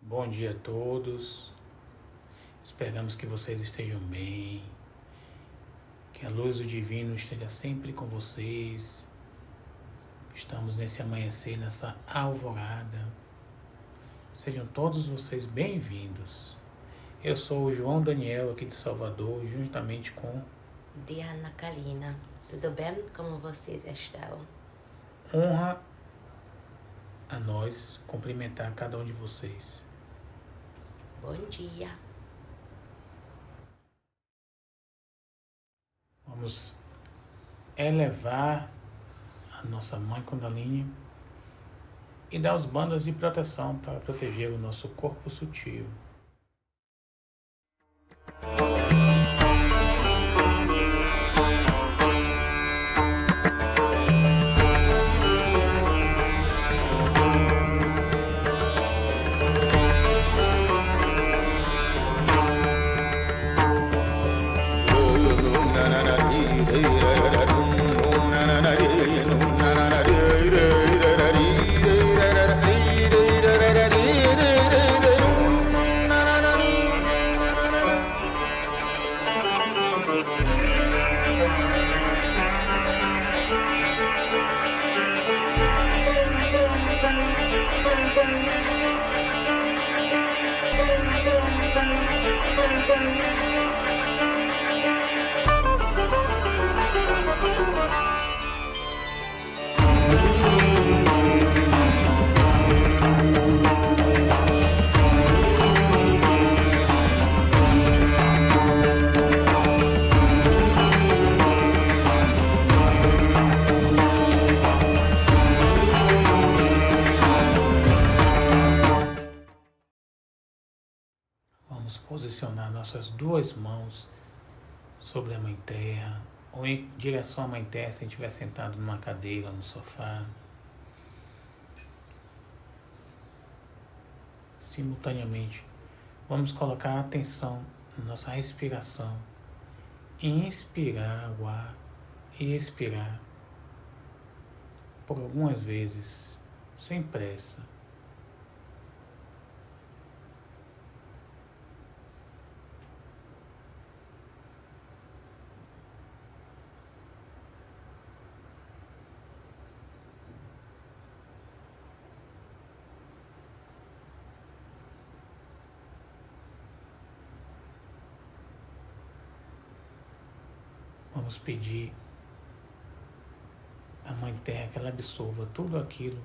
Bom dia a todos, esperamos que vocês estejam bem, que a luz do Divino esteja sempre com vocês. Estamos nesse amanhecer, nessa alvorada. Sejam todos vocês bem-vindos. Eu sou o João Daniel, aqui de Salvador, juntamente com Diana Kalina. Tudo bem? Como vocês estão? Honra a nós cumprimentar cada um de vocês. Bom dia. Vamos elevar a nossa Mãe Kundalini e dar os bandas de proteção para proteger o nosso corpo sutil. Vamos posicionar nossas duas mãos sobre a Mãe Terra, ou em direção à Mãe Terra, se a gente estiver sentado numa cadeira, no sofá. Simultaneamente, vamos colocar a atenção na nossa respiração. Inspirar o ar e expirar por algumas vezes, sem pressa. Vamos pedir à Mãe Terra que ela absorva tudo aquilo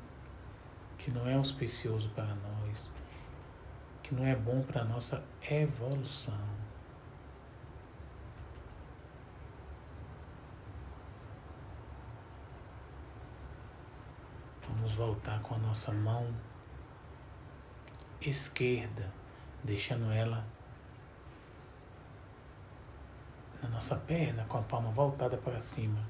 que não é auspicioso para nós, que não é bom para a nossa evolução. Vamos voltar com a nossa mão esquerda, deixando ela na nossa perna, com a palma voltada para cima,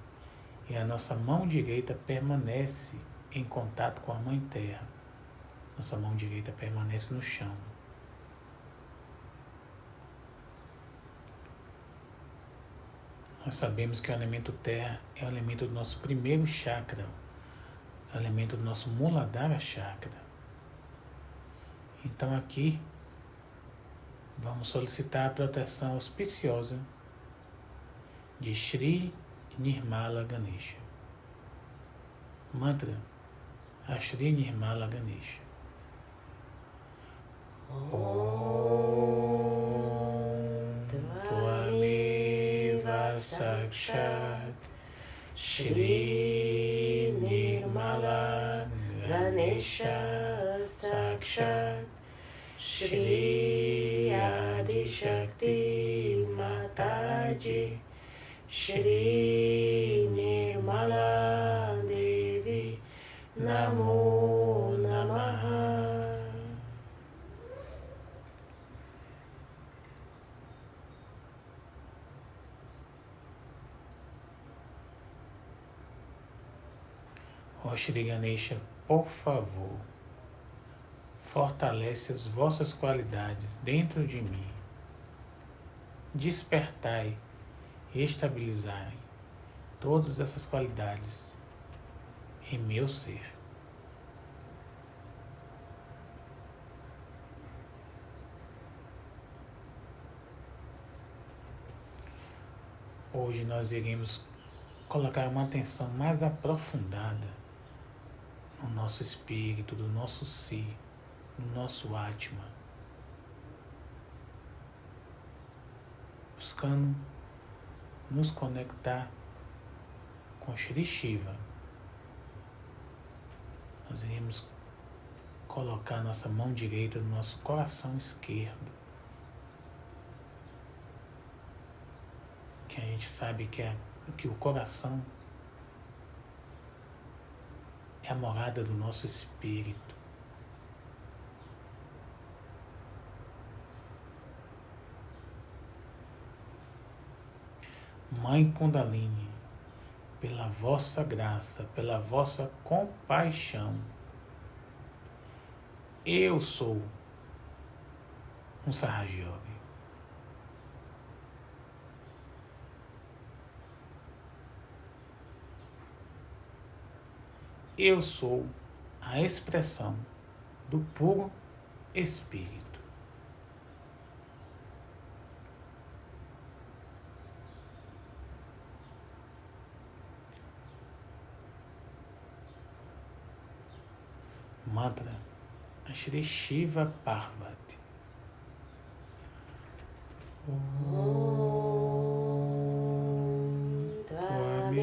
e a nossa mão direita permanece em contato com a Mãe Terra. Nossa mão direita permanece no chão. Nós sabemos que o elemento terra é o elemento do nosso primeiro chakra, é o elemento do nosso Muladhara chakra. Então aqui vamos solicitar a proteção auspiciosa de Shri Nirmala Ganesha. Mantra a Shri Nirmala Ganesha. Om Tvameva Sakshat Shri Nirmala Ganesha Sakshat Shri Adi Shakti Mataji Shri Nirmala Devi Namo Namaha. Ó Shri Ganesha, por favor, fortalece as vossas qualidades dentro de mim. Despertai e estabilizai todas essas qualidades em meu ser. Hoje nós iremos colocar uma atenção mais aprofundada no nosso espírito, do nosso si, no nosso Atma, buscando nos conectar com Shri Shiva. Nós iremos colocar nossa mão direita no nosso coração esquerdo, que a gente sabe que o coração é a morada do nosso espírito. Mãe Kundalini, pela vossa graça, pela vossa compaixão, eu sou um Sahaja. Eu sou a expressão do puro Espírito. Mantra Shri Shiva Parvati.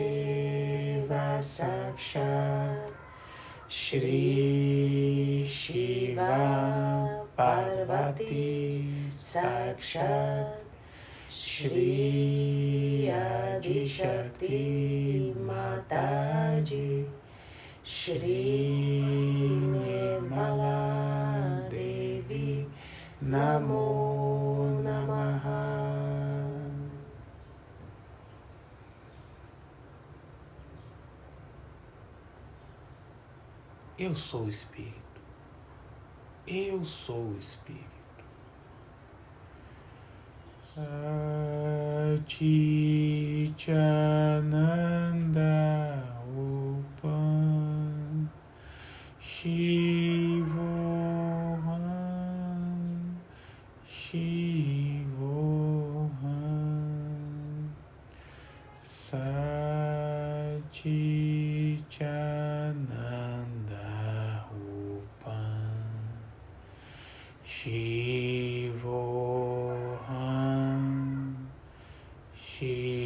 Tvameva Sakshat Shri Shiva Parvati Sakshat Shri Adi Shakti Mataji Shri Nirmala Devi Namo Namaha. Eu sou o Espírito. Eu sou o Espírito. Satchitananda Upam Shivoham Shivoham Satchitananda Upam Shivoham Shivoham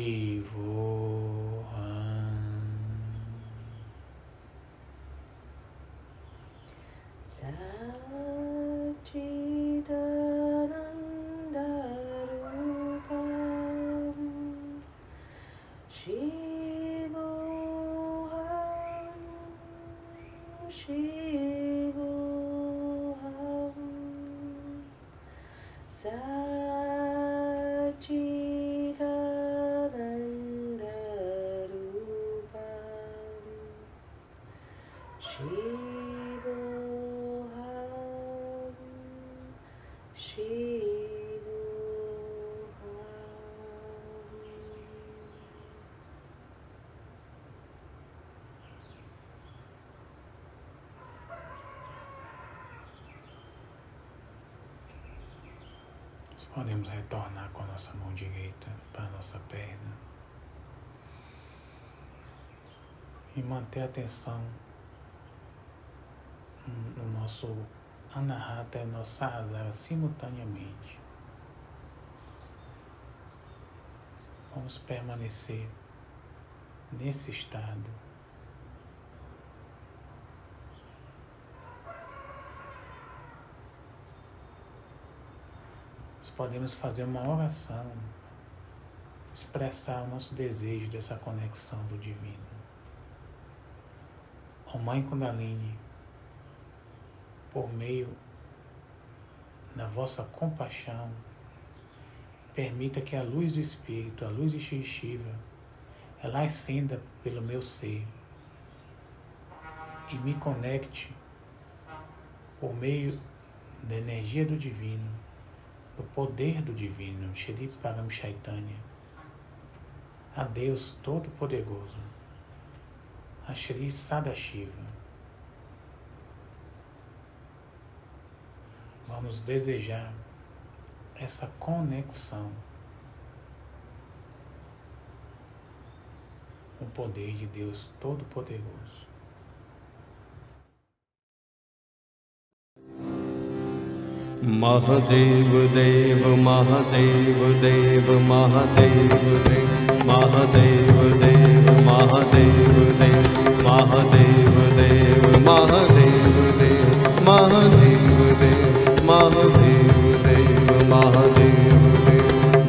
Satchitananda Rupam Shivoham Shivoham Satchitananda Rupam Shivoham Podemos retornar com a nossa mão direita para a nossa perna e manter a atenção no nosso Anahata e no nosso Sahaja simultaneamente. Vamos permanecer nesse estado. Nós podemos fazer uma oração, expressar o nosso desejo dessa conexão do divino. Ó Mãe Kundalini, por meio da vossa compaixão, permita que a luz do Espírito, a luz de Shiva, ela ascenda pelo meu ser e me conecte por meio da energia do divino, do poder do divino, Shri Param Chaitanya, a Deus Todo-Poderoso, a Shri Sadashiva. Vamos desejar essa conexão com o poder de Deus Todo-Poderoso. Mahadev Dev Mahadev Dev Mahadev Dev Mahadev Dev Mahadev Dev Mahadev Dev Mahadev Dev Mahadev Dev Mahadev Dev Mahadev Dev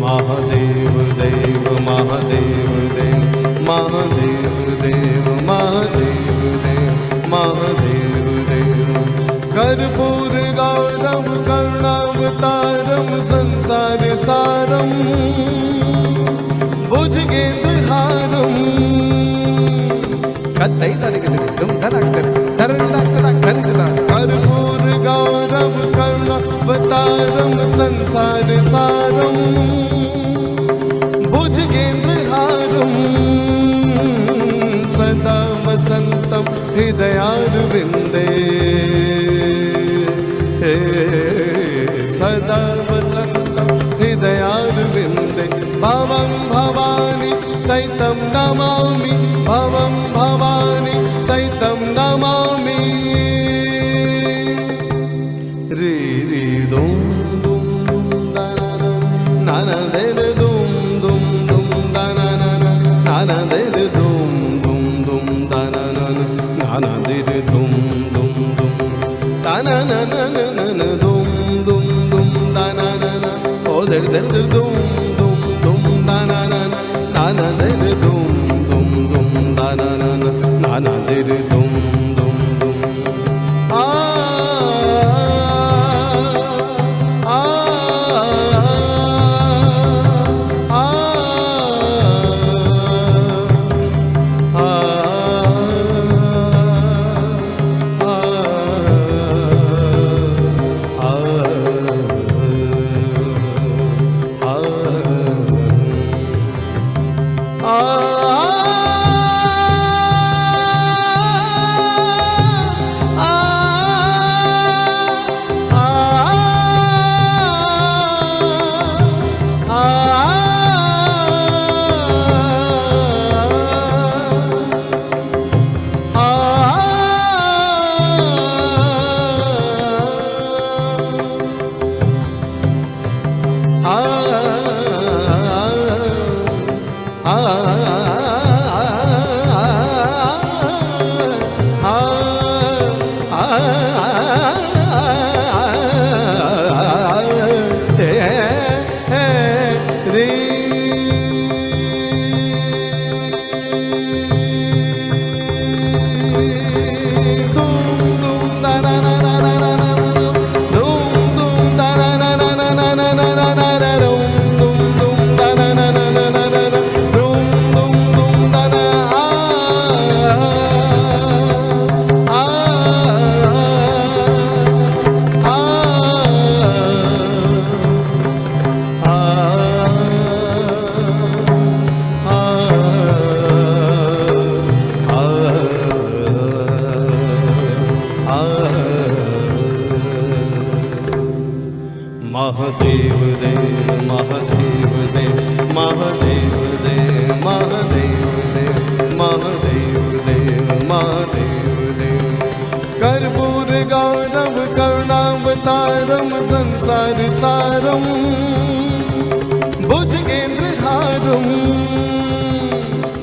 Mahadev Dev Mahadev Dev Mahadev Dev Mahadev Dev Mahadev Dev कर्पूर गौरम करुणावतारम संसार सारम भुजगेन्द्रहारम कर्पूर गौरम करुणावतारम संसार सारम भुजगेन्द्रहारम सदा वसंतम हृदयारविंदे सदा वसंतम हृदयारविंदे भवं भवानी सहितं नमामि भवं भवानी सहितं नमामि रे रे दुम दुम दुम दाना नाना दे दुम दुम दुम दाना नाना दे दुम दुम दुम दाना नाना दे दुम दुम दुम दाना नाना दुम दुम दुम दाना नाना ओ दर दर दुम दुम दुम दाना नाना दे दुम दुम दुम दाना नाना दे दुम दुम दुम आ आ आ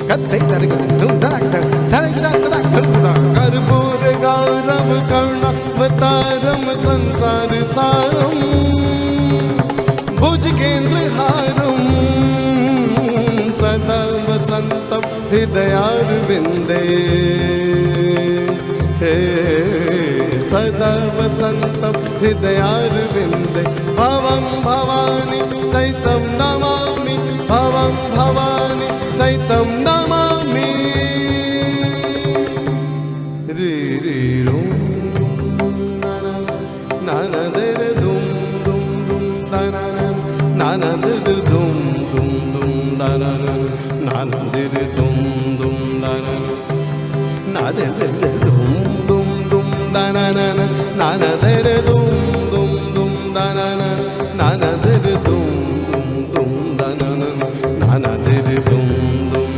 Katte Targa, Dundarakta, Targa, Karbur Garam Karna, Vataram Sansar Saram, Bhuj Kendra Haram, Sada Vasantam, Hidayar Vinde, Sada Vasantam, Hidayar Vinde, Bhavam Bhavani, Saitam Namami, Bhavam Bhavani, Saitam Namami. Ri ri rum na na na na de dum dum dum da na na na de dum dum dum da na na de dum dum da na de dum dum dum da na na de dum dum dum da na de dum dum dum da na de dum dum dum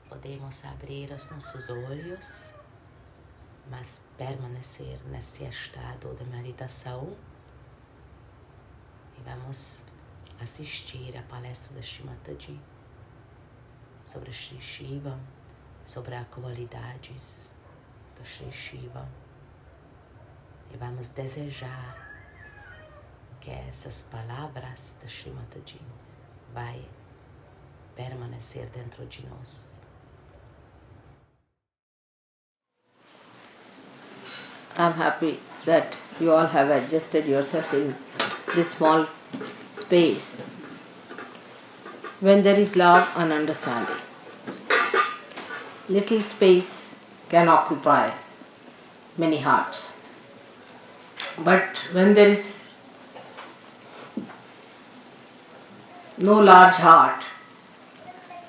Podemos abrir os nossos olhos, mas permanecer nesse estado de meditação. E vamos assistir à palestra da Shrimataji sobre Shri Shiva, sobre as qualidades do Shri Shiva. E vamos desejar que essas palavras da Shrimataji vai permanecer dentro de nós. I'm happy that you all have adjusted yourself in this small space when there is love and understanding. Little space can occupy many hearts, but when there is no large heart,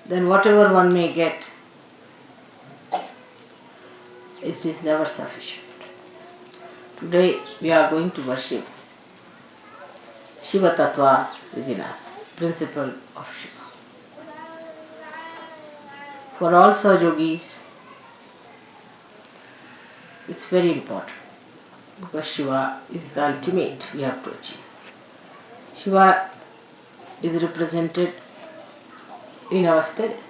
then whatever one may get, it is never sufficient. Today we are going to worship Shiva Tatwa within us, principle of Shiva. For all Sahajogis, it's very important because Shiva is the ultimate we have to achieve. Shiva is represented in our spirit.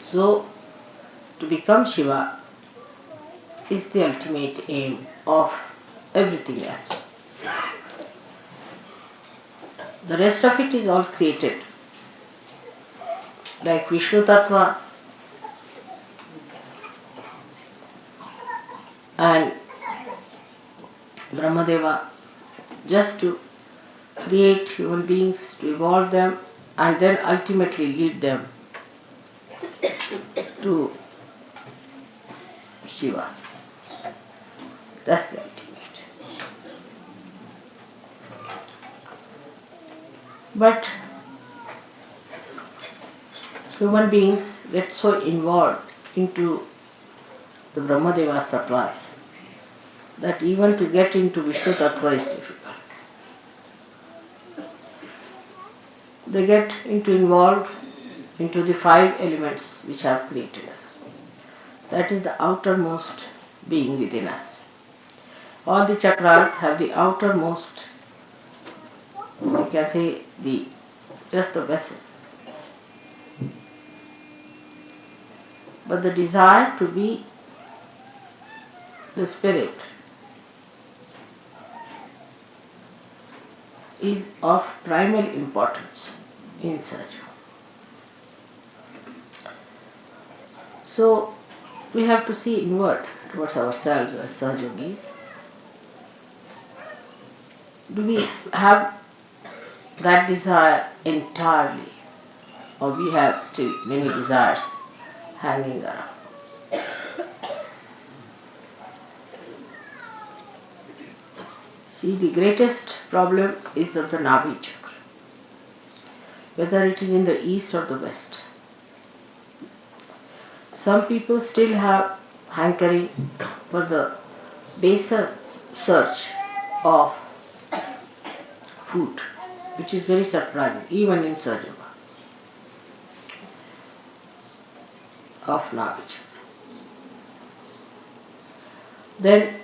So, to become Shiva is the ultimate aim of everything else. The rest of it is all created. Like Vishnu Tatwa and Brahmadeva, just to create human beings, to evolve them, and then ultimately lead them to Shiva. That's the ultimate. But human beings get so involved into the Brahmadeva's tattvas that even to get into Vishnu Tattva is difficult. They get involved into the 5 elements which have created us. That is the outermost being within us. All the chakras have the outermost, you can say, just the vessel. But the desire to be the spirit is of primal importance in Sahaja. So we have to see inward towards ourselves as Sahaja yogis. Do we have that desire entirely, or we have still many desires hanging around? See, the greatest problem is of the Navi chakra, whether it is in the east or the west. Some people still have hankering for the baser search of food, which is very surprising, even in Sahaja of Navi chakra. Then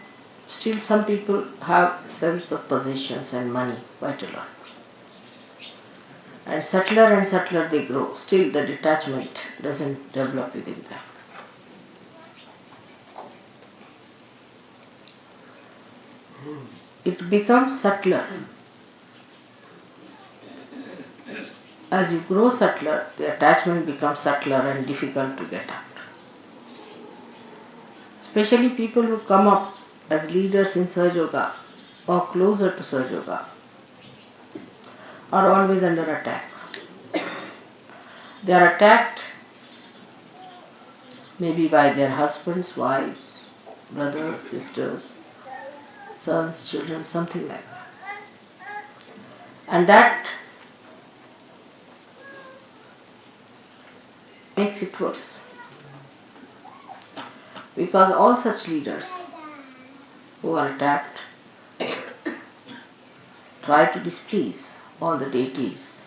still some people have sense of possessions and money quite a lot. And subtler they grow. Still the detachment doesn't develop within them. It becomes subtler. As you grow subtler, the attachment becomes subtler and difficult to get out. Especially people who come up as leaders in Sahaja Yoga or closer to Sahaja Yoga are always under attack. They are attacked maybe by their husbands, wives, brothers, sisters, sons, children, something like that. And that makes it worse. Because all such leaders who are attacked try to displease all the deities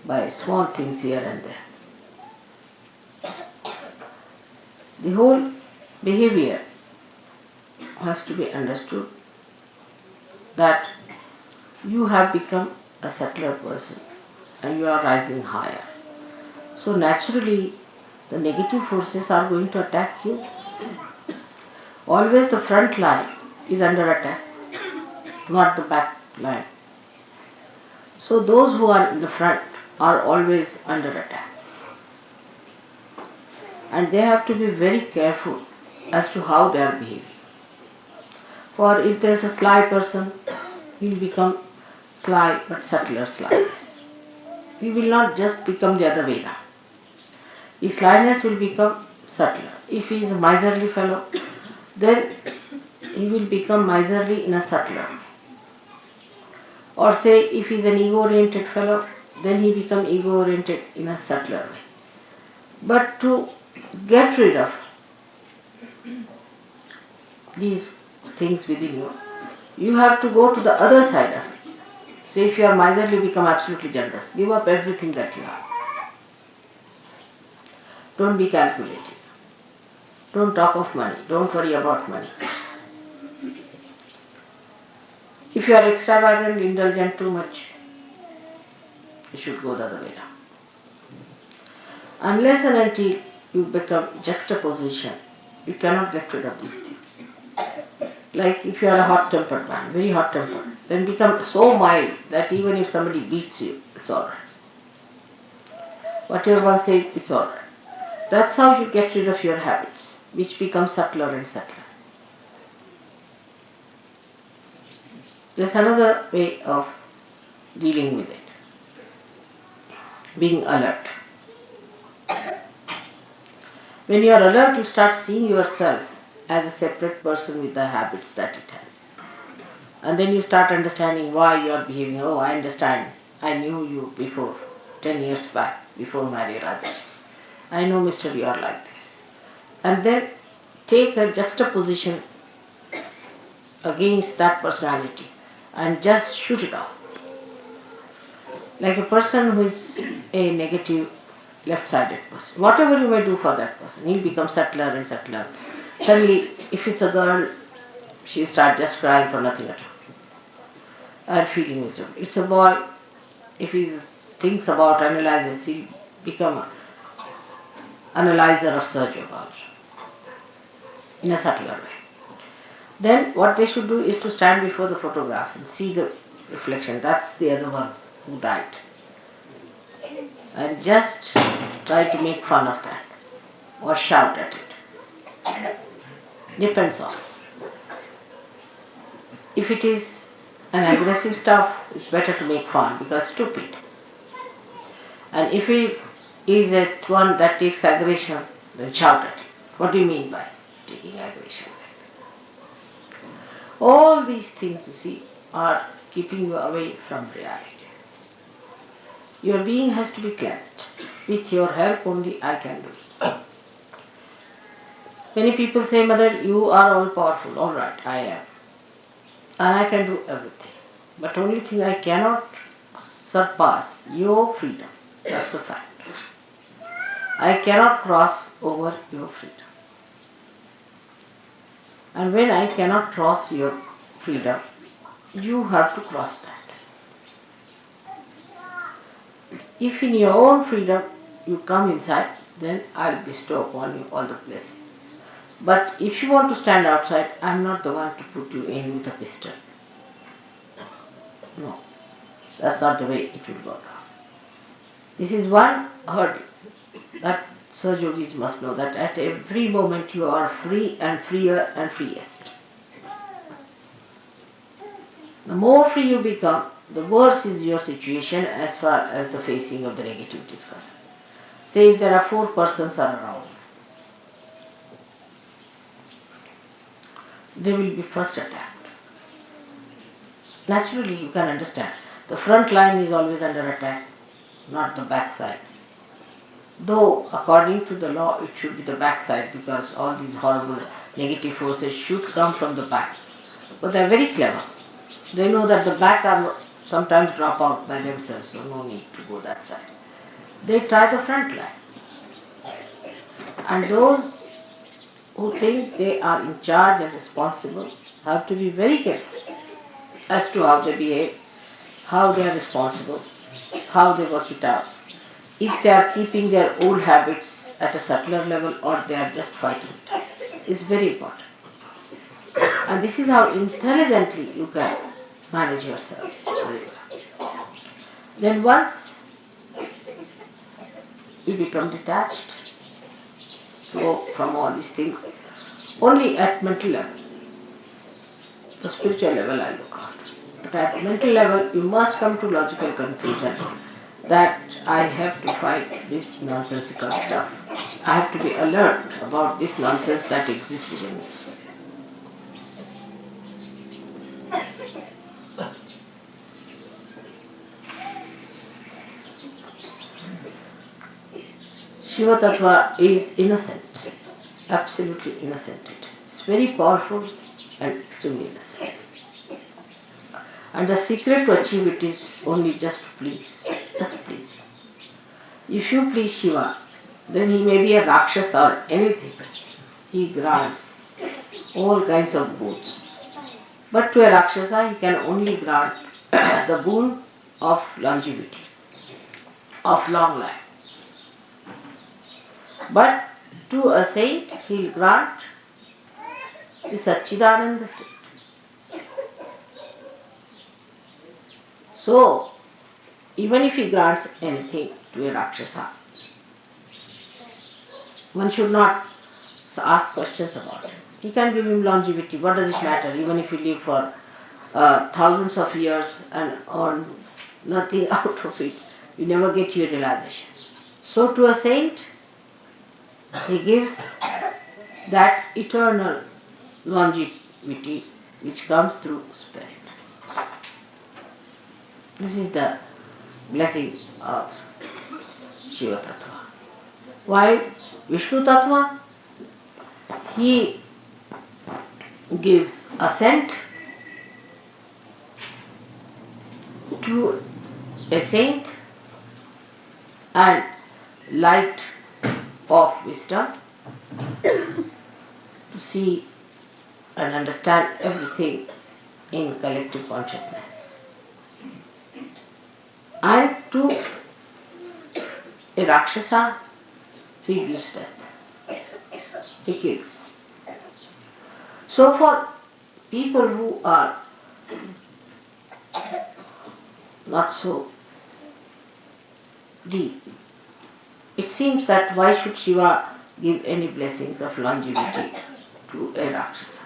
by small things here and there. The whole behavior has to be understood that you have become a subtler person and you are rising higher. So naturally the negative forces are going to attack you. Always the front line is under attack, not the back line. So those who are in the front are always under attack. And they have to be very careful as to how they are behaving. For if there is a sly person, he will become sly but subtler slyness. He will not just become the other way around. His slyness will become subtler. If he is a miserly fellow, then he will become miserly in a subtler way. Or say, if he is an ego-oriented fellow, then he becomes ego-oriented in a subtler way. But to get rid of these things within you, you have to go to the other side of it. Say, if you are miserly, become absolutely generous. Give up everything that you have. Don't be calculating. Don't talk of money. Don't worry about money. If you are extravagant, indulgent too much, you should go the other way around. Unless and until you become juxtaposition, you cannot get rid of these things. Like if you are a hot-tempered man, very hot-tempered, then become so mild that even if somebody beats you, it's all right. Whatever one says, it's all right. That's how you get rid of your habits, which become subtler and subtler. There's another way of dealing with it. Being alert. When you are alert, you start seeing yourself as a separate person with the habits that it has. And then you start understanding why you are behaving. Oh, I understand. I knew you before, 10 years back, before my realization. I know, Mr. You are like this. And then take a juxtaposition against that personality and just shoot it off. Like a person who is a negative, left-sided person. Whatever you may do for that person, he'll become subtler and subtler. Suddenly, if it's a girl, she'll start just crying for nothing at all and feeling miserable. It's a boy, if he thinks about, analyzes, he'll become an analyzer of Sahaja Yoga in a subtler way. Then what they should do is to stand before the photograph and see the reflection. That's the other one who died. And just try to make fun of that. or shout at it. Depends on. If it is an aggressive stuff, it's better to make fun because stupid. And if it is that one that takes aggression, then shout at it. What do you mean by taking aggression? All these things, you see, are keeping you away from reality. Your being has to be cleansed. With your help only I can do it. Many people say, Mother, you are all powerful. All right, I am. And I can do everything. But only thing I cannot surpass your freedom. That's a fact. I cannot cross over your freedom. And when I cannot cross your freedom, you have to cross that. If in your own freedom you come inside, then I'll bestow upon you all the blessings. But if you want to stand outside, I'm not the one to put you in with a pistol. No, that's not the way it will work out. This is one hurdle that Sir Yogis must know, that at every moment you are free and freer and freest. The more free you become, the worse is your situation as far as the facing of the negativity is concerned. Say if there are 4 persons are around, they will be first attacked. Naturally, you can understand. The front line is always under attack, not the back side. Though, according to the law, it should be the back side because all these horrible negative forces should come from the back. But they are very clever. They know that the back are sometimes drop out by themselves, so no need to go that side. They try the front line. And those who think they are in charge and responsible have to be very careful as to how they behave, how they are responsible, how they work it out. If they are keeping their old habits at a subtler level or they are just fighting it. It's very important. And this is how intelligently you can manage yourself. Then once you become detached from all these things, only at mental level. The spiritual level I look at. But at mental level you must come to logical conclusion that I have to fight this nonsensical stuff. I have to be alert about this nonsense that exists within me. Shiva Tatwa is innocent, absolutely innocent. It's very powerful and extremely innocent. And the secret to achieve it is only just to please, just please him. If you please Shiva, then he may be a Rakshasa or anything. He grants all kinds of boons. But to a Rakshasa, he can only grant the boon of longevity, of long life. But to a saint, he will grant the Satchidananda state. So, even if he grants anything to a Rakshasa, one should not ask questions about it. He can give him longevity. What does it matter? Even if you live for thousands of years and earn nothing out of it, you never get your realization. So to a saint, he gives that eternal longevity which comes through spirit. This is the blessing of Shiva Tatwa. While Vishnu Tatwa, he gives assent to a saint and light of wisdom to see and understand everything in collective consciousness. And to a Rakshasa, he gives death. He kills. So for people who are not so deep, it seems that why should Shiva give any blessings of longevity to a Rakshasa.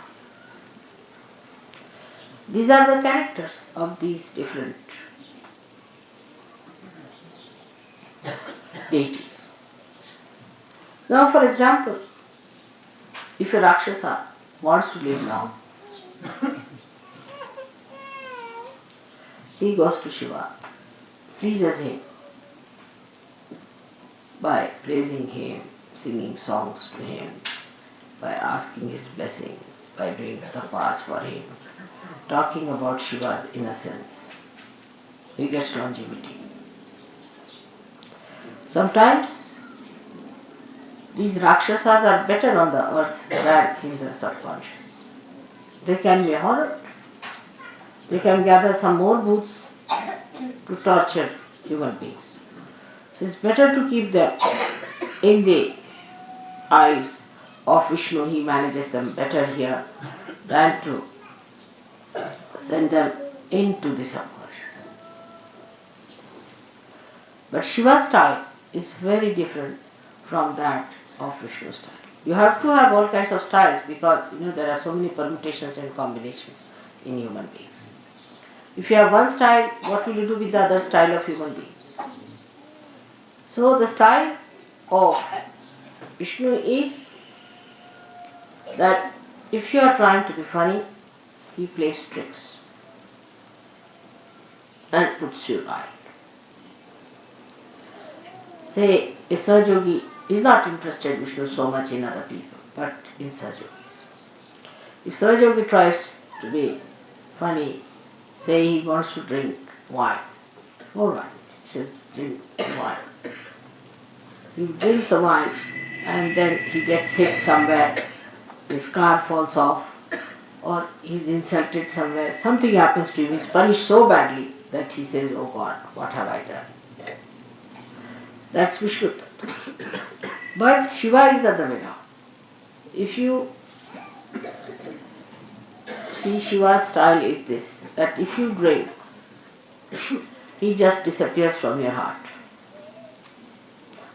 These are the characters of these different deities. Now, for example, if a Rakshasa wants to live long, he goes to Shiva, pleases him by praising him, singing songs to him, by asking his blessings, by doing tapas for him, talking about Shiva's innocence. He gets longevity. Sometimes these Rakshasas are better on the earth than in the subconscious. They can be horrid. They can gather some more booths to torture human beings. So it's better to keep them in the eyes of Vishnu. He manages them better here than to send them into the subconscious. But Shiva's style is very different from that of Vishnu's style. You have to have all kinds of styles because there are so many permutations and combinations in human beings. If you have one style, what will you do with the other style of human beings? So the style of Vishnu is that if you are trying to be funny, he plays tricks and puts you right. Say, a Sahaja is not interested, Vishnu, so much in other people, but in Sahajogis. If Sahaja tries to be funny, say he wants to drink wine, all right, he says, drink wine. He drinks the wine and then he gets hit somewhere, his car falls off, or he's insulted somewhere, something happens to him, he's punished so badly that he says, oh God, what have I done? That's Vishnu. But Shiva is other way now. If you see, Shiva's style is this, that if you drink, he just disappears from your heart.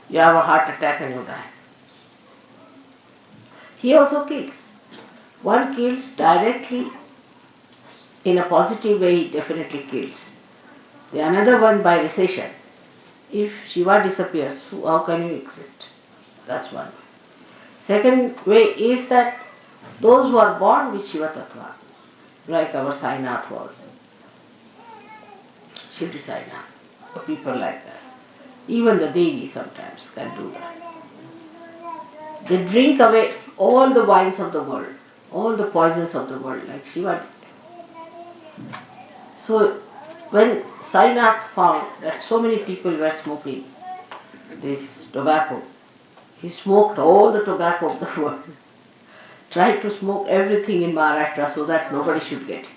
You have a heart attack and you die. He also kills. One kills directly in a positive way, he definitely kills. The another one by recession. If Shiva disappears, how can you exist? That's one. Second way is that those who are born with Shiva Tatwa, like our Sainath was, Shivdi Sainath, people like that. Even the deities sometimes can do that. They drink away all the wines of the world, all the poisons of the world, like Shiva did. So, when Sainath found that so many people were smoking this tobacco, he smoked all the tobacco of the world, tried to smoke everything in Maharashtra so that nobody should get it.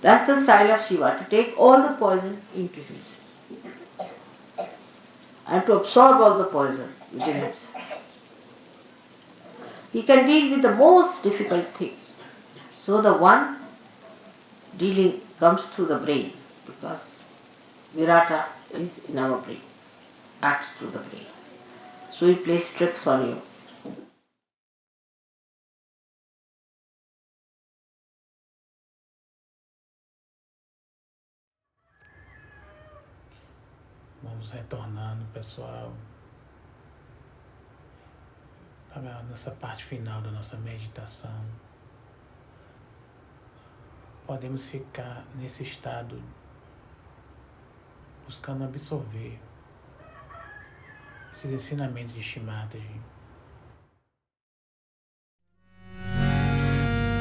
That's the style of Shiva, to take all the poison into himself and to absorb all the poison within himself. He can deal with the most difficult things. So the one dealing comes through the brain, because Virata is in our brain, acts through the brain. So he plays tricks on you. Vamos retornando, pessoal, para nessa parte final da nossa meditação. Podemos ficar nesse estado buscando absorver esses ensinamentos de Shimataji.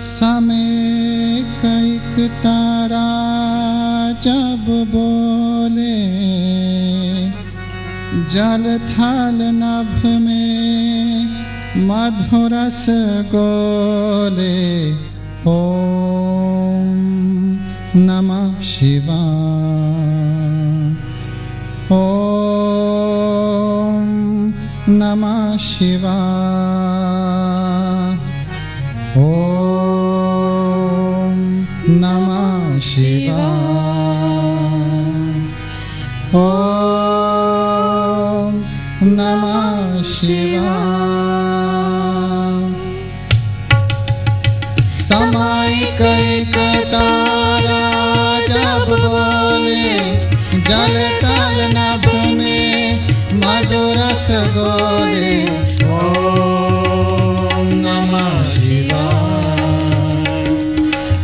समय कैक तारा जब बोले जल थाल नभ में मधुरस गोले ओम नमः शिवाय ओम नमः शिवाय ओम नमः शिवाय ओम Namah Shivaya. Samay kaik tara jab bole, jal tal nabh mein madhuras gole. Om Namah Shivaya.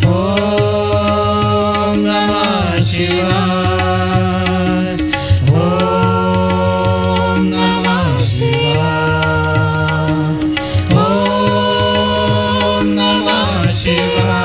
Om Namah Shivaya. Om Namah Shivaya. Om Namah Shivaya.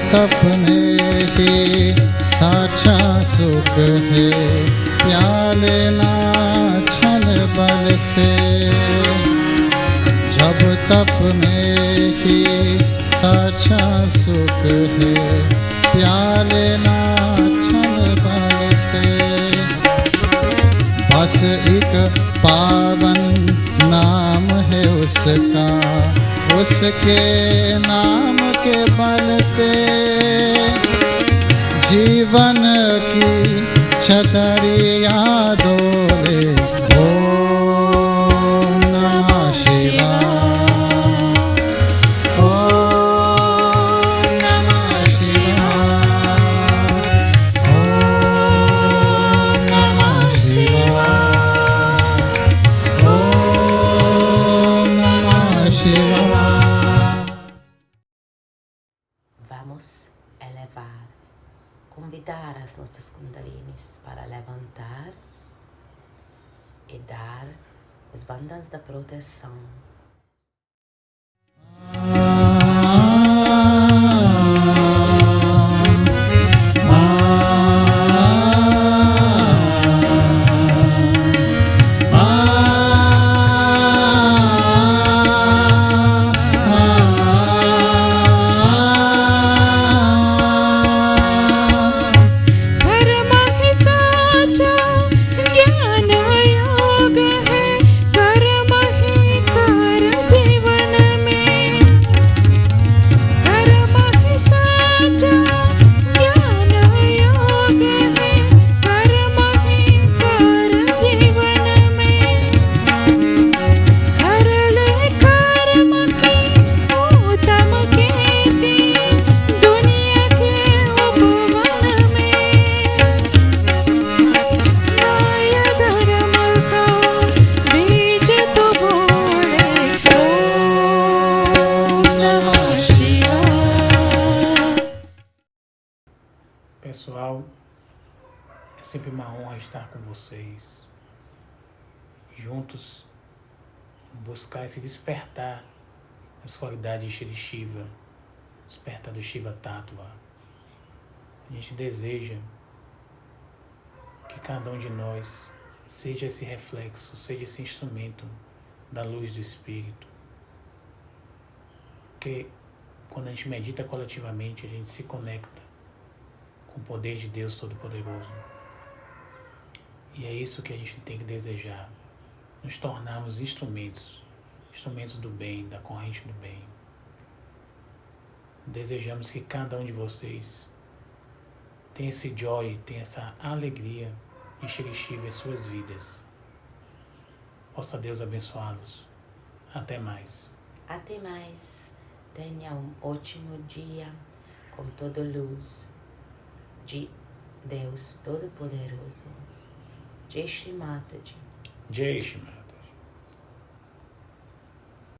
तप में ही साचा सुख है, प्याले ना छल बल से। जब तप में ही साचा सुख है, प्याले ना छल बल से। बस एक पावन नाम है उसका, उसके नाम के बल से जीवन की छतरिया डोले। ओम नमः शिवाय। ओम नमः शिवाय। ओम नमः शिवाय। ओम नमः शिवाय। Vamos elevar, convidar as nossas kundalinis para levantar e dar os bandhas da proteção. Pessoal, é sempre uma honra estar com vocês, juntos, buscar esse despertar das qualidades de Shiva, despertar do Shiva Tatwa. A gente deseja que cada um de nós seja esse reflexo, seja esse instrumento da luz do Espírito. Porque quando a gente medita coletivamente, a gente se conecta com o poder de Deus Todo-Poderoso. E é isso que a gente tem que desejar, nos tornarmos instrumentos do bem, da corrente do bem. Desejamos que cada um de vocês tenha esse joy, tenha essa alegria de Shri Shiva em suas vidas. Possa Deus abençoá-los. Até mais. Até mais. Tenha um ótimo dia com toda luz de Deus Todo-Poderoso. Jai Shri Mataji. Jai Shri.